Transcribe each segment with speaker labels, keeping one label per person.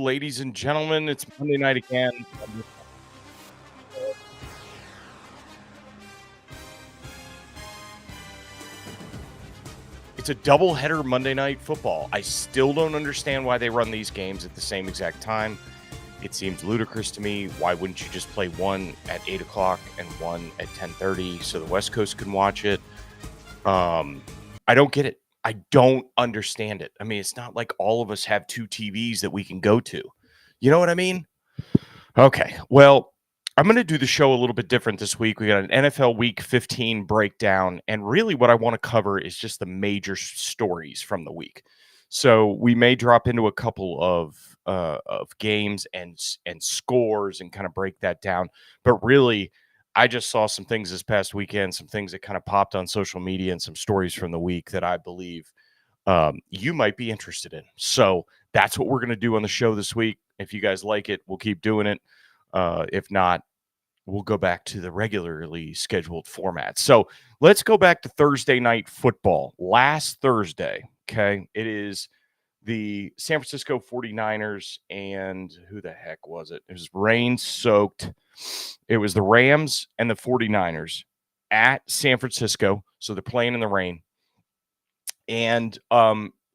Speaker 1: ladies and gentlemen. It's Monday night again. It's a doubleheader Monday night football. I still don't understand why they run these games at the same exact time. It seems ludicrous to me. Why wouldn't you just play one at 8 o'clock and one at 10:30 so the West Coast can watch it? I don't get it. I don't understand it. I mean, it's not like all of us have two TVs that we can go to. You know what I mean? Okay. Well, I'm going to do the show a little bit different this week. We got an NFL Week 15 breakdown, and really what I want to cover is just the major stories from the week. So we may drop into a couple of games and scores and kind of break that down. But really, I just saw some things this past weekend, some things that kind of popped on social media, and some stories from the week that I believe you might be interested in. So that's what we're going to do on the show this week. If you guys like it, we'll keep doing it. If not, we'll go back to the regularly scheduled format. So let's go back to Thursday night football. Last Thursday, okay, it is the San Francisco 49ers and who the heck was it? It was rain-soaked. It was the Rams and the 49ers at San Francisco. So they're playing in the rain. And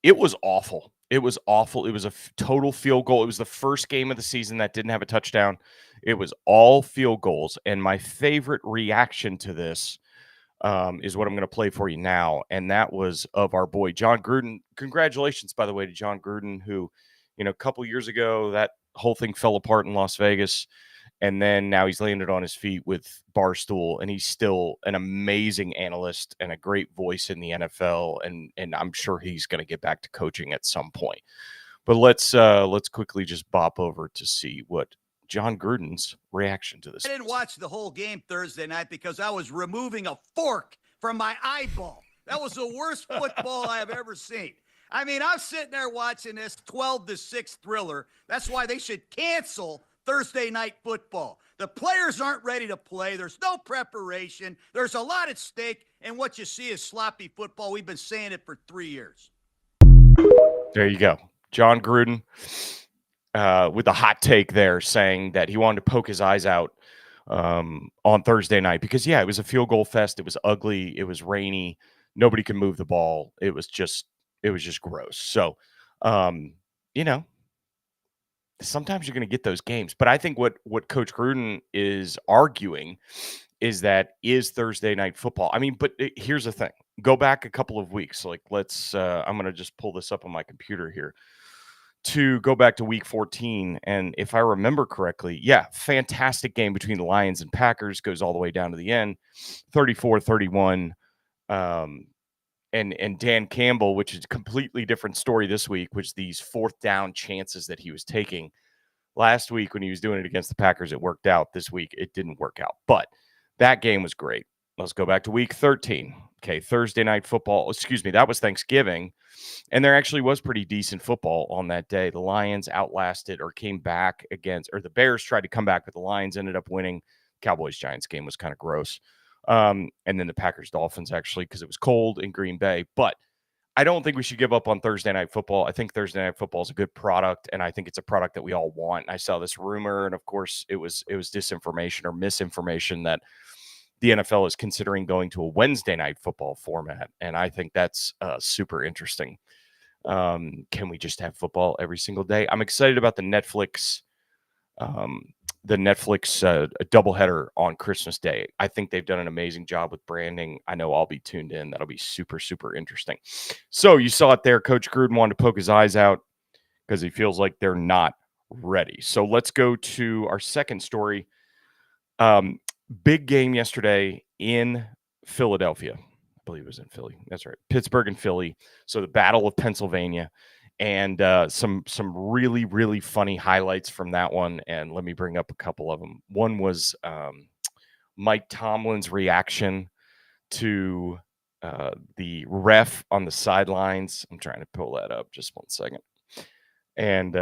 Speaker 1: it was awful. It was awful. It was a total field goal. It was the first game of the season that didn't have a touchdown. It was all field goals. And my favorite reaction to this is what I'm going to play for you now. And that was of our boy, John Gruden. Congratulations, by the way, to John Gruden, who, a couple years ago, that whole thing fell apart in Las Vegas. And then now he's landed on his feet with Barstool, and he's still an amazing analyst and a great voice in the NFL. And I'm sure he's going to get back to coaching at some point. But let's quickly just bop over to see what John Gruden's reaction to this.
Speaker 2: I didn't watch the whole game Thursday night because I was removing a fork from my eyeball. That was the worst football I have ever seen. I mean, I'm sitting there watching this 12-6 thriller. That's why they should cancel Thursday night football. The players aren't ready to play. There's no preparation. There's a lot at stake, and what you see is sloppy football. We've been saying it for 3 years.
Speaker 1: There you go. John Gruden with a hot take there, saying that he wanted to poke his eyes out on Thursday night because, yeah, it was a field goal fest. It was ugly. It was rainy. Nobody could move the ball. It was just gross. So, sometimes you're going to get those games. But I think what Coach Gruden is arguing is Thursday night football. I mean, but here's the thing. Go back a couple of weeks. Like, I'm going to just pull this up on my computer here to go back to week 14. And if I remember correctly, yeah, fantastic game between the Lions and Packers, goes all the way down to the end, 34-31. And Dan Campbell, which is a completely different story this week, which these fourth down chances that he was taking. Last week when he was doing it against the Packers, it worked out. This week, it didn't work out. But that game was great. Let's go back to week 13. Okay, Thursday night football. Excuse me, that was Thanksgiving. And there actually was pretty decent football on that day. The Lions outlasted or came back against, or the Bears tried to come back, but the Lions ended up winning. Cowboys-Giants game was kind of gross. And then the Packers-Dolphins, actually, because it was cold in Green Bay. But I don't think we should give up on Thursday night football. I think Thursday night football is a good product, and I think it's a product that we all want. I saw this rumor, and of course, it was disinformation or misinformation that the NFL is considering going to a Wednesday night football format, and I think that's super interesting. Can we just have football every single day? I'm excited about the Netflix doubleheader on Christmas Day. I think they've done an amazing job with branding. I know I'll be tuned in. That'll be super, super interesting. So you saw it there. Coach Gruden wanted to poke his eyes out because he feels like they're not ready. So let's go to our second story. Big game yesterday in Philadelphia. I believe it was in Philly. That's right. Pittsburgh and Philly. So the Battle of Pennsylvania. And some really, really funny highlights from that one. And let me bring up a couple of them. One was Mike Tomlin's reaction to the ref on the sidelines. I'm trying to pull that up. Just 1 second. And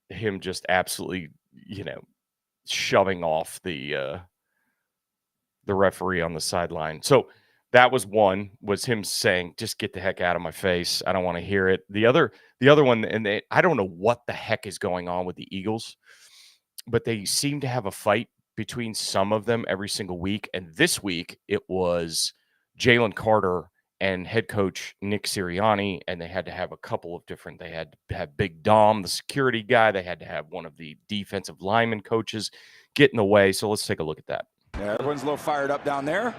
Speaker 1: him just absolutely, shoving off the referee on the sideline. So that was one, was him saying, "Just get the heck out of my face. I don't want to hear it." The other one, and I don't know what the heck is going on with the Eagles, but they seem to have a fight between some of them every single week. And this week it was Jalen Carter and head coach Nick Sirianni, and they had to have a couple of different. They had to have Big Dom, the security guy. They had to have one of the defensive lineman coaches get in the way. So let's take a look at that.
Speaker 3: Yeah, everyone's a little fired up down there.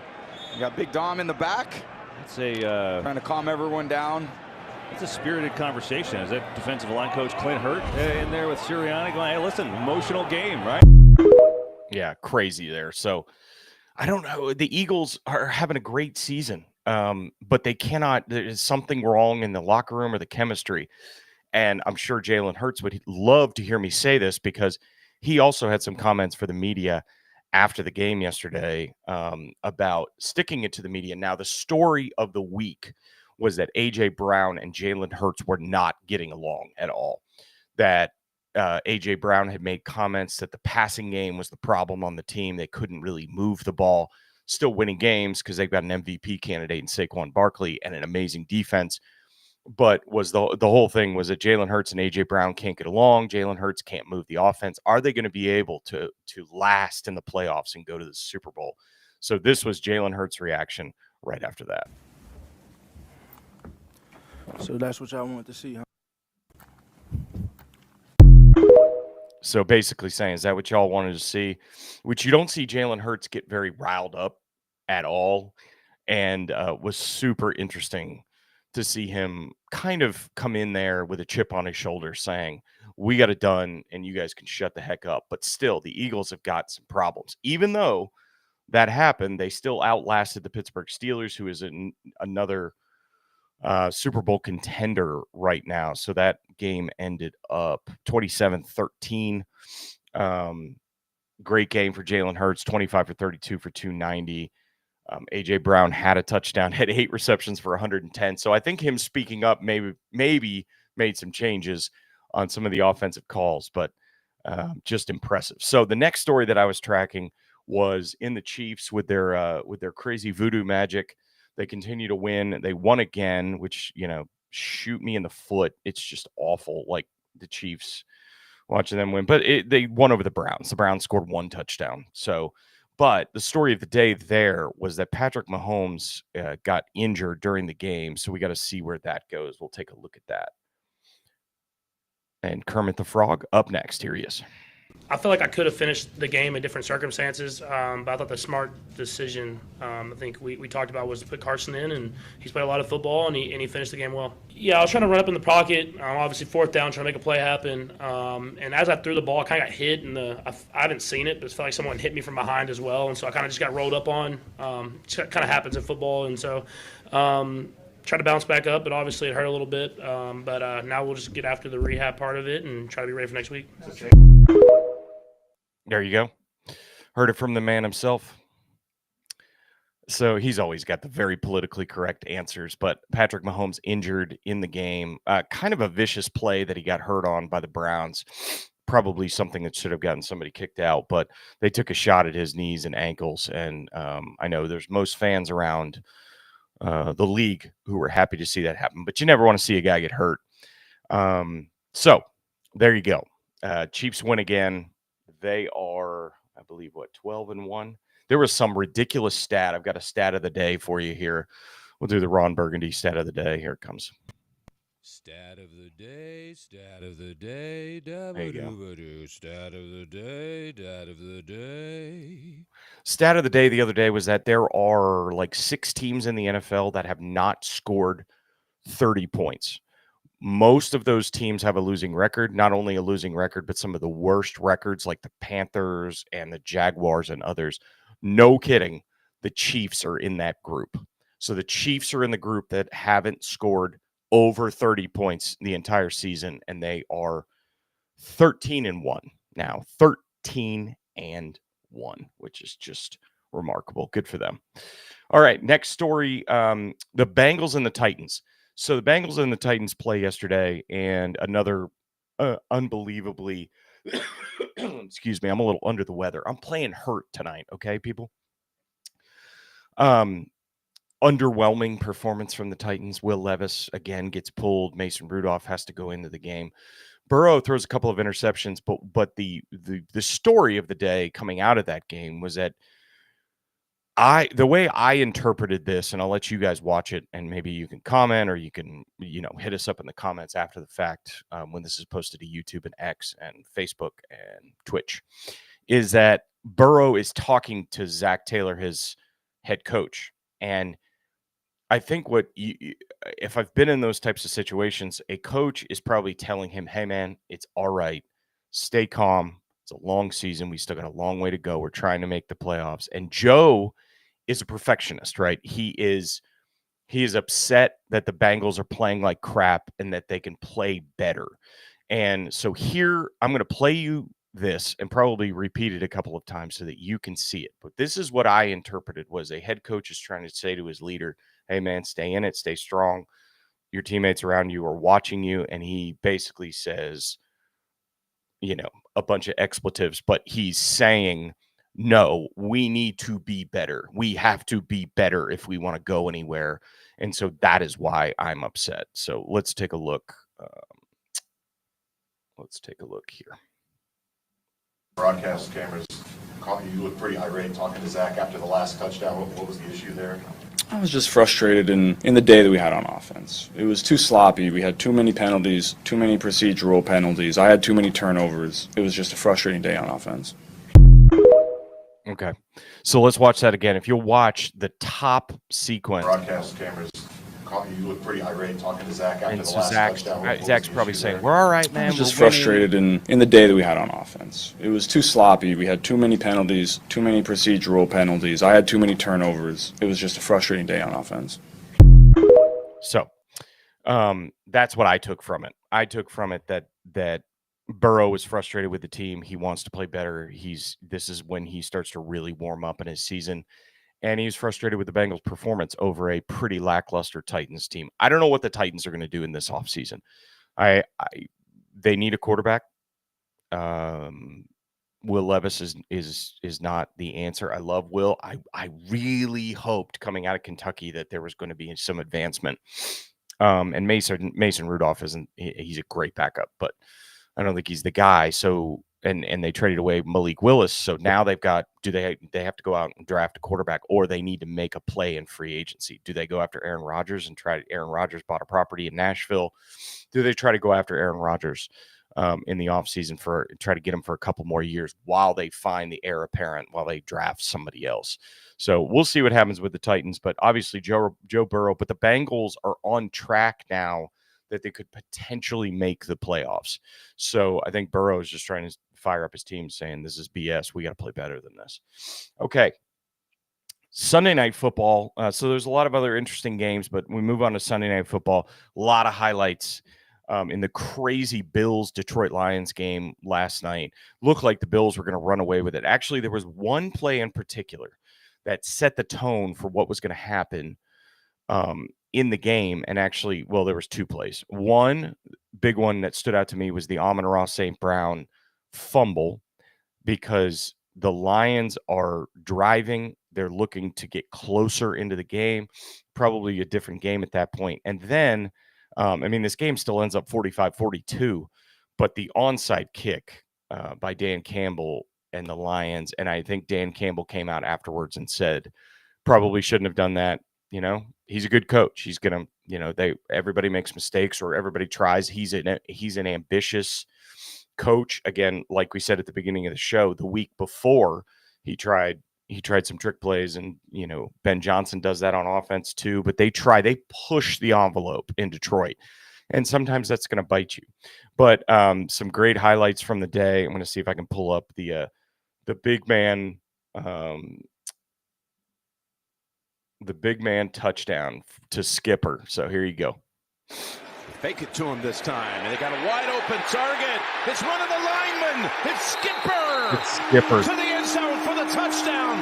Speaker 3: You got Big Dom in the back.
Speaker 4: It's a
Speaker 3: trying to calm everyone down.
Speaker 4: It's a spirited conversation. Is that defensive line coach Clint Hurt in there with Sirianni going, "Hey, listen, emotional game, right?"
Speaker 1: Yeah, crazy there. So I don't know. The Eagles are having a great season, but they cannot. There's something wrong in the locker room or the chemistry. And I'm sure Jalen Hurts would love to hear me say this, because he also had some comments for the media after the game yesterday about sticking it to the media. Now, the story of the week was that A.J. Brown and Jalen Hurts were not getting along at all. That A.J. Brown had made comments that the passing game was the problem on the team. They couldn't really move the ball, still winning games because they've got an MVP candidate in Saquon Barkley and an amazing defense. But was the whole thing was that Jalen Hurts and A.J. Brown can't get along. Jalen Hurts can't move the offense. Are they going to be able to last in the playoffs and go to the Super Bowl? So this was Jalen Hurts' reaction right after that.
Speaker 5: So that's what y'all want to see, huh?
Speaker 1: So basically saying, is that what y'all wanted to see? Which you don't see Jalen Hurts get very riled up at all. And was super interesting to see him kind of come in there with a chip on his shoulder saying, we got it done and you guys can shut the heck up. But still, the Eagles have got some problems. Even though that happened, they still outlasted the Pittsburgh Steelers, who is another Super Bowl contender right now. So that game ended up 27-13. Great game for Jalen Hurts, 25 for 32 for 290. A.J. Brown had a touchdown, had 8 receptions for 110. So I think him speaking up maybe made some changes on some of the offensive calls, but just impressive. So the next story that I was tracking was in the Chiefs with their crazy voodoo magic. They continue to win. They won again, which, shoot me in the foot. It's just awful. Like the Chiefs, watching them win, but they won over the Browns. The Browns scored 1 touchdown. But the story of the day there was that Patrick Mahomes got injured during the game. So we got to see where that goes. We'll take a look at that. And Kermit the Frog up next. Here he is.
Speaker 6: I feel like I could have finished the game in different circumstances, but I thought the smart decision, I think we talked about, was to put Carson in, and he's played a lot of football, and he finished the game well. Yeah, I was trying to run up in the pocket, obviously 4th down, trying to make a play happen, and as I threw the ball, I kind of got hit, and I haven't seen it, but it felt like someone hit me from behind as well, and so I kind of just got rolled up on. It kind of happens in football, and so tried to bounce back up, but obviously it hurt a little bit, but now we'll just get after the rehab part of it and try to be ready for next week.
Speaker 1: There you go. Heard it from the man himself. So he's always got the very politically correct answers, but Patrick Mahomes injured in the game. Kind of a vicious play that he got hurt on by the Browns. Probably something that should have gotten somebody kicked out, but they took a shot at his knees and ankles. And I know there's most fans around the league who were happy to see that happen, but you never want to see a guy get hurt. So there you go. Chiefs win again. They are, I believe, 12-1. There was some ridiculous stat. I've got a stat of the day for you here. We'll do the Ron Burgundy stat of the day. Here it comes.
Speaker 7: Stat of the day, stat of the day,
Speaker 1: there you go.
Speaker 7: Stat of the day, stat of the day.
Speaker 1: Stat of the day the other day was that there are like 6 teams in the NFL that have not scored 30 points. Most of those teams have a losing record, not only a losing record, but some of the worst records like the Panthers and the Jaguars and others. No kidding. The Chiefs are in that group. So the Chiefs are in the group that haven't scored over 30 points the entire season, and they are 13-1 now. 13-1, which is just remarkable. Good for them. All right, next story, the Bengals and the Titans. So the Bengals and the Titans play yesterday, and another unbelievably, excuse me, I'm a little under the weather. I'm playing hurt tonight, okay, people? underwhelming performance from the Titans. Will Levis again gets pulled. Mason Rudolph has to go into the game. Burrow throws a couple of interceptions, but the story of the day coming out of that game was that the way I interpreted this, and I'll let you guys watch it, and maybe you can comment or you can hit us up in the comments after the fact when this is posted to YouTube and X and Facebook and Twitch, is that Burrow is talking to Zach Taylor, his head coach, and I think if I've been in those types of situations, a coach is probably telling him, hey, man, it's all right. Stay calm. It's a long season. We still got a long way to go. We're trying to make the playoffs. And Joe is a perfectionist, right? He is upset that the Bengals are playing like crap and that they can play better. And so here, I'm going to play you this and probably repeat it a couple of times so that you can see it. But this is what I interpreted was a head coach is trying to say to his leader, hey, man, stay in it, stay strong. Your teammates around you are watching you. And he basically says, a bunch of expletives, but he's saying, no, we need to be better. We have to be better if we want to go anywhere. And so that is why I'm upset. So let's take a look. Let's take a look here.
Speaker 8: Broadcast cameras, you look pretty irate talking to Zach after the last touchdown. What was the issue there?
Speaker 9: I was just frustrated in the day that we had on offense. It was too sloppy. We had too many penalties, too many procedural penalties. I had too many turnovers. It was just a frustrating day on offense.
Speaker 1: Okay. So let's watch that again. If you'll watch the top sequence.
Speaker 8: Broadcast cameras, you look pretty irate talking to Zach after the last touchdown.
Speaker 1: Zach's probably saying, we're all right, man.
Speaker 9: I was just frustrated in the day that we had on offense. It was too sloppy. We had too many penalties, too many procedural penalties. I had too many turnovers. It was just a frustrating day on offense.
Speaker 1: So that's what I took from it. I took from it that Burrow is frustrated with the team. He wants to play better. This is when he starts to really warm up in his season. And he's frustrated with the Bengals' performance over a pretty lackluster Titans team. I don't know what the Titans are going to do in this offseason. They need a quarterback. Will Levis is not the answer. I love Will. I really hoped coming out of Kentucky that there was going to be some advancement. And Mason Rudolph he's a great backup, but I don't think he's the guy. So and they traded away Malik Willis. So now they've got, they have to go out and draft a quarterback, or they need to make a play in free agency? Do they go after Aaron Rodgers and Aaron Rodgers bought a property in Nashville? Do they try to go after Aaron Rodgers in the offseason try to get him for a couple more years while they find the heir apparent, while they draft somebody else? So we'll see what happens with the Titans, but obviously Joe Burrow, but the Bengals are on track now that they could potentially make the playoffs. So I think Burrow is just trying to fire up his team saying, this is BS. We got to play better than this. Okay. Sunday Night Football. So there's a lot of other interesting games, but we move on to Sunday Night Football. A lot of highlights in the crazy Bills-Detroit Lions game last night. Looked like the Bills were going to run away with it. Actually, there was one play in particular that set the tone for what was going to happen in the game. And actually, well, there was two plays. One big one that stood out to me was the Amon-Ra St. Brown fumble, because the Lions are driving. They're looking to get closer into the game, probably a different game at that point. And then, this game still ends up 45-42, but the onside kick by Dan Campbell and the Lions, and I think Dan Campbell came out afterwards and said, probably shouldn't have done that. He's a good coach. He's going to, everybody makes mistakes, or everybody tries. He's an ambitious coach. Again, like we said at the beginning of the show, the week before he tried some trick plays, and Ben Johnson does that on offense too, but they push the envelope in Detroit, and sometimes that's going to bite you. But some great highlights from the day. I'm going to see if I can pull up the big man touchdown to Skipper. So here you go.
Speaker 10: Fake it to him this time, and they got a wide open target. It's one of the linemen. It's Skipper to the end zone for the touchdown.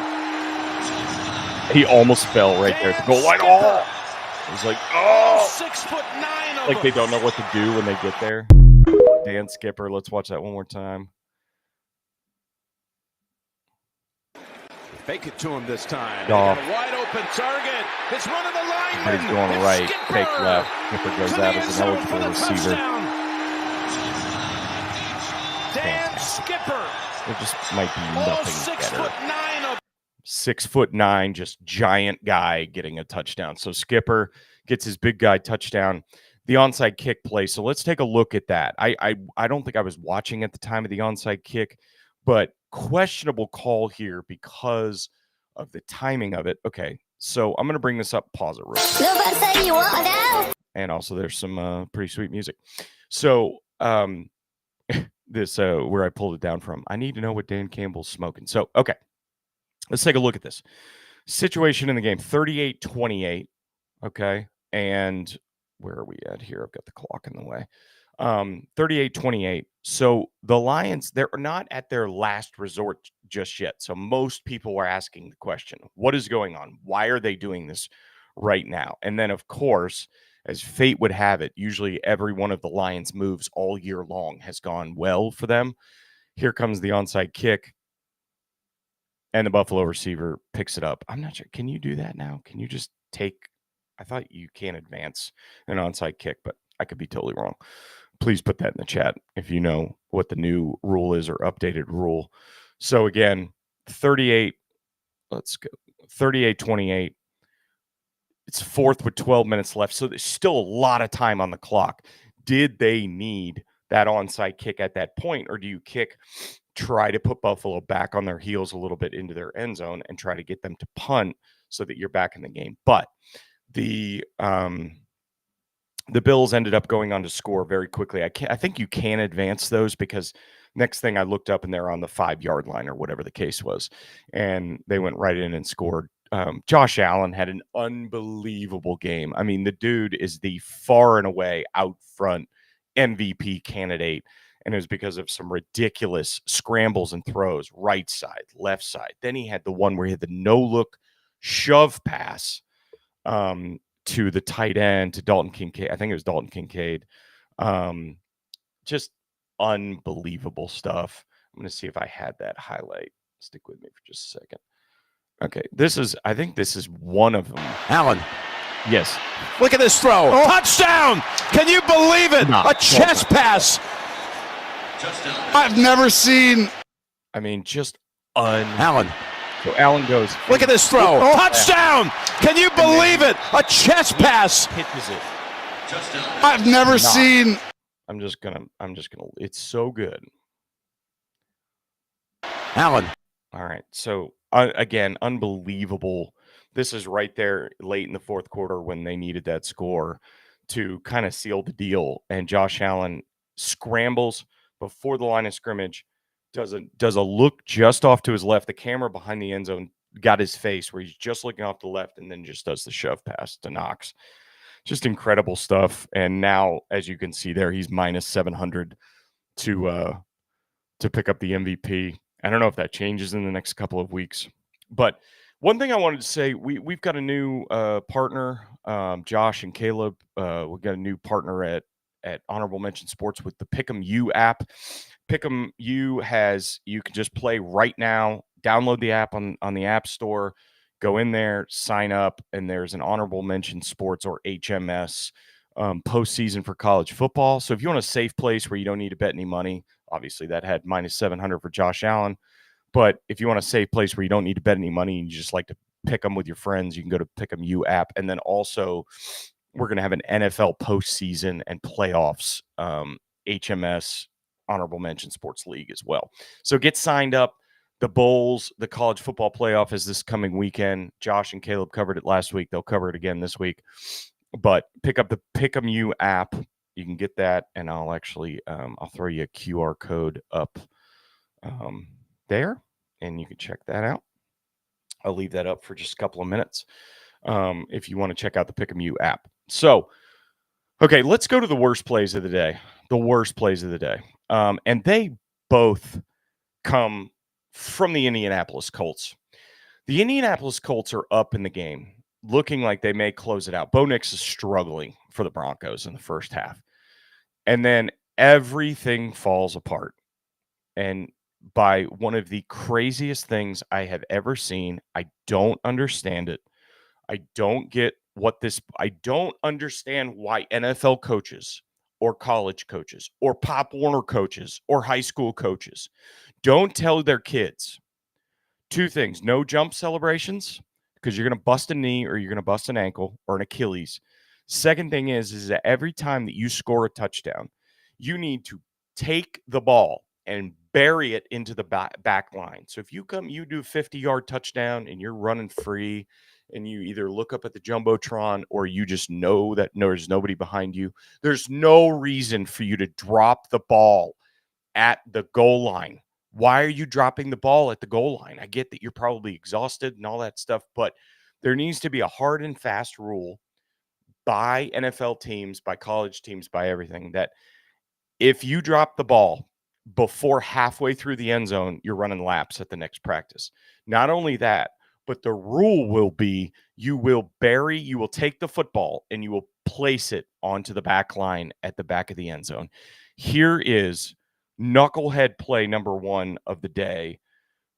Speaker 1: He almost fell right there. To go like, oh! He's like, oh!
Speaker 10: 6'9"
Speaker 1: like they don't know what to do when they get there. Dan Skipper. Let's watch that one more time.
Speaker 10: Fake it to him this time. They
Speaker 1: Oh.
Speaker 10: got a wide open open target. It's one of the linemen.
Speaker 1: Everybody's going
Speaker 10: It's
Speaker 1: right,
Speaker 10: Skipper
Speaker 1: fake left. Skipper goes
Speaker 10: to the
Speaker 1: out
Speaker 10: end
Speaker 1: as an
Speaker 10: zone for
Speaker 1: eligible
Speaker 10: the
Speaker 1: receiver.
Speaker 10: touchdown. Dan
Speaker 1: Fantastic.
Speaker 10: Skipper.
Speaker 1: There just might be
Speaker 10: All
Speaker 1: nothing better.
Speaker 10: 6'9" of
Speaker 1: 6'9", just giant guy getting a touchdown. So Skipper gets his big guy touchdown. The onside kick play. So let's take a look at that. I don't think I was watching at the time of the onside kick, but questionable call here because of the timing of it. Okay, so I'm going to bring this up. Pause it real quick. And also there's some pretty sweet music. So this where I pulled it down from. I need to know what Dan Campbell's smoking. So, okay, let's take a look at this situation in the game. 38-28. Okay, and where are we at here? I've got the clock in the way. 38-28. So the Lions, they're not at their last resort just yet. So most people are asking the question, what is going on? Why are they doing this right now? And then, of course, as fate would have it, usually every one of the Lions' moves all year long has gone well for them. Here comes the onside kick, and the Buffalo receiver picks it up. I'm not sure. Can you do that now? Can you just take – I thought you can't advance an onside kick, but I could be totally wrong. Please put that in the chat if you know what the new rule is or updated rule. So, again, 38 – let's go. 38-28. It's fourth with 12 minutes left, so there's still a lot of time on the clock. Did they need that onside kick at that point, or do you try to put Buffalo back on their heels a little bit into their end zone and try to get them to punt so that you're back in the game? But the Bills ended up going on to score very quickly. I think you can advance those because next thing I looked up and they're on the 5-yard line or whatever the case was, and they went right in and scored. Josh Allen had an unbelievable game. I mean, the dude is the far and away out front MVP candidate, and it was because of some ridiculous scrambles and throws, right side, left side. Then he had the one where he had the no-look shove pass to the tight end, to Dalton Kincaid. I think it was Dalton Kincaid. Just unbelievable stuff. I'm going to see if I had that highlight. Stick with me for just a second. Okay, I think this is one of them.
Speaker 10: Allen.
Speaker 1: Yes.
Speaker 10: Look at this throw. Oh. Touchdown. Can you believe it? A chest pass.
Speaker 3: I've never seen.
Speaker 1: I mean, just
Speaker 10: Allen.
Speaker 1: So Allen goes.
Speaker 10: Look at this throw. Oh. Touchdown. Can you believe it? A chest pass.
Speaker 1: Pitches it.
Speaker 3: I've never seen.
Speaker 1: I'm just gonna. It's so good.
Speaker 10: Allen.
Speaker 1: All right. So again, unbelievable. This is right there late in the fourth quarter when they needed that score to kind of seal the deal. And Josh Allen scrambles before the line of scrimmage, does a look just off to his left. The camera behind the end zone got his face where he's just looking off the left and then just does the shove pass to Knox. Just incredible stuff. And now, as you can see there, he's minus 700 to pick up the MVP. I don't know if that changes in the next couple of weeks. But one thing I wanted to say, we've got a new partner, Josh and Caleb. We've got a new partner at Honorable Mention Sports with the Pick'em U app. Pick'em U you can just play right now. Download the app on the App Store. Go in there, sign up, and there's an Honorable Mention Sports or HMS postseason for college football. So if you want a safe place where you don't need to bet any money, obviously that had minus 700 for Josh Allen. But if you want a safe place where you don't need to bet any money and you just like to pick them with your friends, you can go to Pick'em U app. And then also we're going to have an NFL postseason and playoffs HMS Honorable Mention Sports League as well. So get signed up. The Bowls, the college football playoff is this coming weekend. Josh and Caleb covered it last week. They'll cover it again this week. But pick up the Pick'em U app. You can get that, and I'll actually I'll throw you a QR code up there, and you can check that out. I'll leave that up for just a couple of minutes if you want to check out the Pick'em U app. So, okay, let's go to the worst plays of the day. The worst plays of the day. And they both come from the Indianapolis Colts. The Indianapolis Colts are up in the game, looking like they may close it out. Bo Nix is struggling for the Broncos in the first half. And then everything falls apart. And by one of the craziest things I have ever seen, I don't understand it. I don't understand why NFL coaches or college coaches or Pop Warner coaches or high school coaches don't tell their kids two things: no jump celebrations, because you're going to bust a knee or you're going to bust an ankle or an Achilles. Second thing is that every time that you score a touchdown, you need to take the ball and bury it into the back line. So if you do a 50-yard touchdown and you're running free and you either look up at the Jumbotron or you just know that there's nobody behind you, there's no reason for you to drop the ball at the goal line. Why are you dropping the ball at the goal line? I get that you're probably exhausted and all that stuff, but there needs to be a hard and fast rule by NFL teams, by college teams, by everything, that if you drop the ball before halfway through the end zone, you're running laps at the next practice. Not only that, but the rule will be you will take the football and you will place it onto the back line at the back of the end zone. Here is knucklehead play number 1 of the day,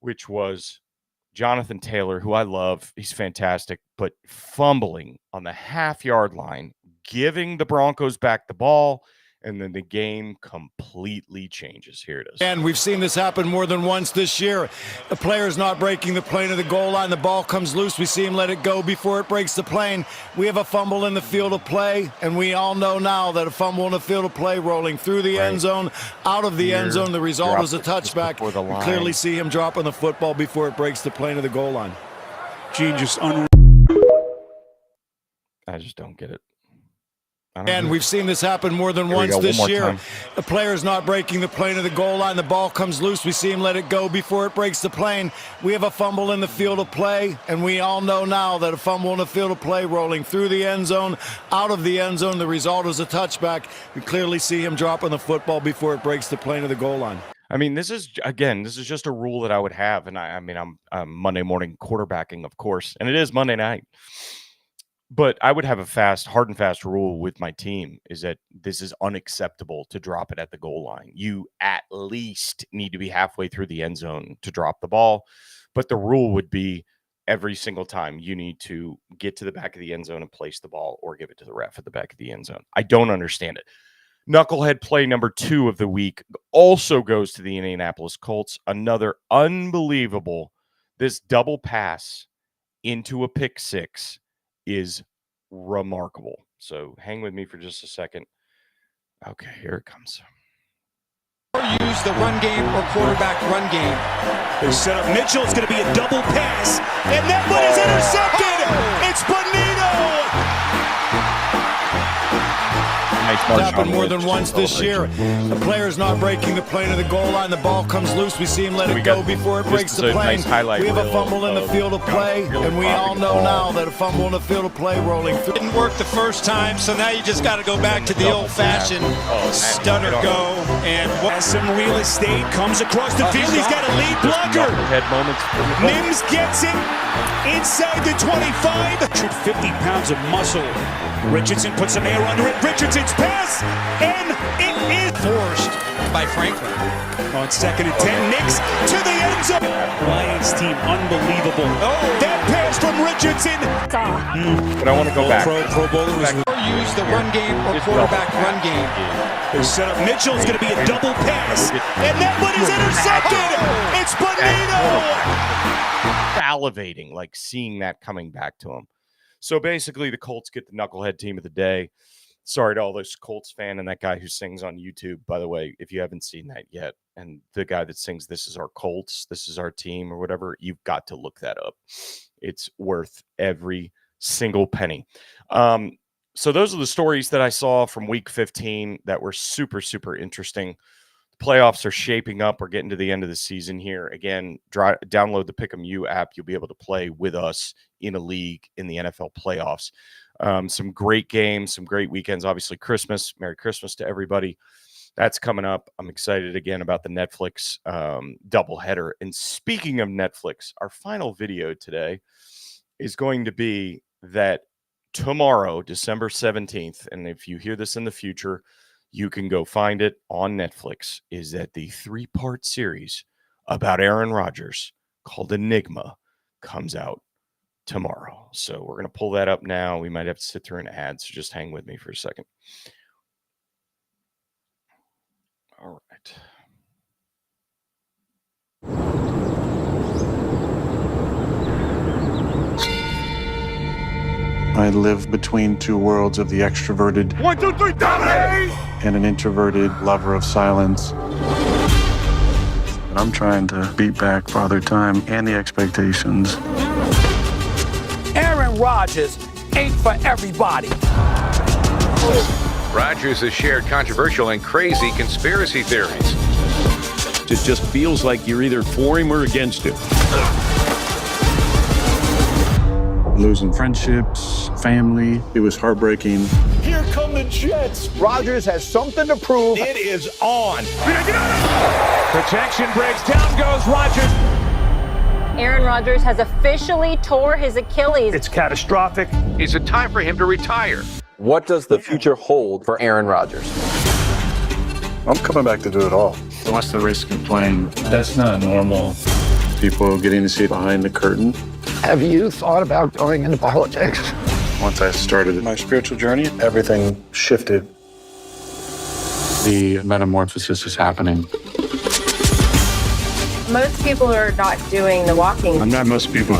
Speaker 1: which was Jonathan Taylor, who I love. He's fantastic, but fumbling on the half-yard line, giving the Broncos back the ball, and then the game completely changes. Here it is.
Speaker 11: And we've seen this happen more than once this year. The player's not breaking the plane of the goal line. The ball comes loose. We see him let it go before it breaks the plane. We have a fumble in the field of play, and we all know now that a fumble in the field of play rolling through the end zone, out of the end zone, the result is a touchback. You clearly see him dropping the football before it breaks the plane of the goal line.
Speaker 1: I just don't get it.
Speaker 11: And we've seen this happen more than once this year. The player's not breaking the plane of the goal line. The ball comes loose. We see him let it go before it breaks the plane. We have a fumble in the field of play, and we all know now that a fumble in the field of play rolling through the end zone, out of the end zone, the result is a touchback. We clearly see him dropping the football before it breaks the plane of the goal line.
Speaker 1: I mean, this is just a rule that I would have, and I'm Monday morning quarterbacking, of course, and it is Monday night. But I would have a hard and fast rule with my team is that this is unacceptable to drop it at the goal line. You at least need to be halfway through the end zone to drop the ball. But the rule would be every single time you need to get to the back of the end zone and place the ball or give it to the ref at the back of the end zone. I don't understand it. Knucklehead play number 2 of the week also goes to the Indianapolis Colts. Another unbelievable, this double pass into a pick six is remarkable. So hang with me for just a second. Okay, here it comes.
Speaker 12: Use the run game or quarterback run game.
Speaker 13: They set up Mitchell. It's going to be a double pass. And that one is intercepted. It's Bonito.
Speaker 11: It's happened more than once this year. The player's not breaking the plane of the goal line. The ball comes loose. We see him let it go before it breaks the plane. We have a fumble in the field of play, and we all know now that a fumble in the field of play rolling through.
Speaker 12: Didn't work the first time, so now you just got to go back to the old-fashioned stutter go. And
Speaker 13: has some real estate, comes across the field. He's got a lead blocker. Mims gets it inside the 25. 50 pounds of muscle. Richardson puts some air under it. Richardson's pass, and it is forced
Speaker 12: by Franklin.
Speaker 13: On 2nd and 10, Knicks to the end zone. Lions team, unbelievable. That pass from Richardson.
Speaker 1: But I want to go back.
Speaker 12: Pro Bowler use the run game or quarterback run game.
Speaker 13: They set up Mitchell. It's going to be a double pass, and that one is intercepted. It's Bonito.
Speaker 1: Salivating, like seeing that coming back to him. So basically, the Colts get the knucklehead team of the day. Sorry to all those Colts fan and that guy who sings on YouTube, by the way, if you haven't seen that yet, and the guy that sings "This is our Colts, this is our team" or whatever, you've got to look that up. It's worth every single penny. So those are the stories that I saw from Week 15 that were super, super interesting. The playoffs are shaping up. We're getting to the end of the season here. Again, download the Pick'em U app. You'll be able to play with us in a league in the NFL playoffs. Some great games, some great weekends. Obviously, Christmas. Merry Christmas to everybody. That's coming up. I'm excited again about the Netflix doubleheader. And speaking of Netflix, our final video today is going to be that tomorrow, December 17th, and if you hear this in the future, you can go find it on Netflix, is that the 3-part series about Aaron Rodgers called Enigma comes out tomorrow. So we're going to pull that up now. We might have to sit through an ad, so just hang with me for a second. All right.
Speaker 14: I live between two worlds of the extroverted
Speaker 10: 1, 2, 3, dominate!
Speaker 14: and an introverted lover of silence. And I'm trying to beat back Father Time and the expectations.
Speaker 15: Aaron Rodgers ain't for everybody.
Speaker 16: Rodgers has shared controversial and crazy conspiracy theories.
Speaker 10: It just feels like you're either for him or against him.
Speaker 14: Losing friendships, family, it was heartbreaking.
Speaker 13: Here come the Jets.
Speaker 15: Rodgers has something to prove.
Speaker 13: It is on. Protection breaks down, goes Rodgers.
Speaker 17: Aaron Rodgers has officially tore his Achilles.
Speaker 13: It's catastrophic.
Speaker 16: Is it time for him to retire?
Speaker 18: What does the future hold for Aaron Rodgers?
Speaker 14: I'm coming back to do it all. What's the risk of playing? That's not normal. People getting to see behind the curtain.
Speaker 15: Have you thought about going into politics?
Speaker 14: Once I started my spiritual journey, everything shifted. The metamorphosis is happening.
Speaker 17: Most people are not doing the walking.
Speaker 14: I'm not most people.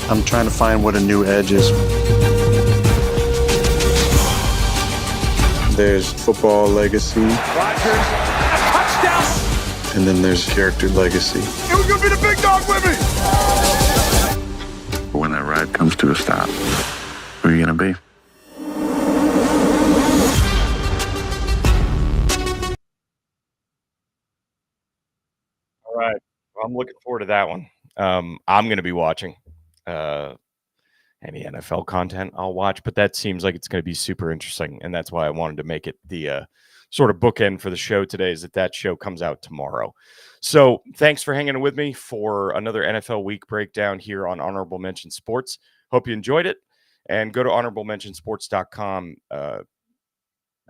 Speaker 14: I'm trying to find what a new edge is. There's football legacy.
Speaker 13: Rodgers, a touchdown.
Speaker 14: And then there's character legacy.
Speaker 10: It was going to be the big dog with me!
Speaker 14: When that ride comes to a stop, who are you going to be?
Speaker 1: All right. Well, I'm looking forward to that one. I'm going to be watching any NFL content I'll watch, but that seems like it's going to be super interesting. And that's why I wanted to make it the sort of bookend for the show today, is that show comes out tomorrow. So thanks for hanging with me for another NFL week breakdown here on Honorable Mention Sports. Hope you enjoyed it, and go to honorablementionsports.com.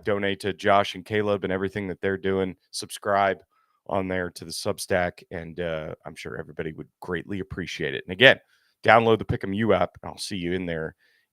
Speaker 1: Donate to Josh and Caleb and everything that they're doing. Subscribe on there to the Substack, and I'm sure everybody would greatly appreciate it. And again, download the Pick'em U app, and I'll see you in there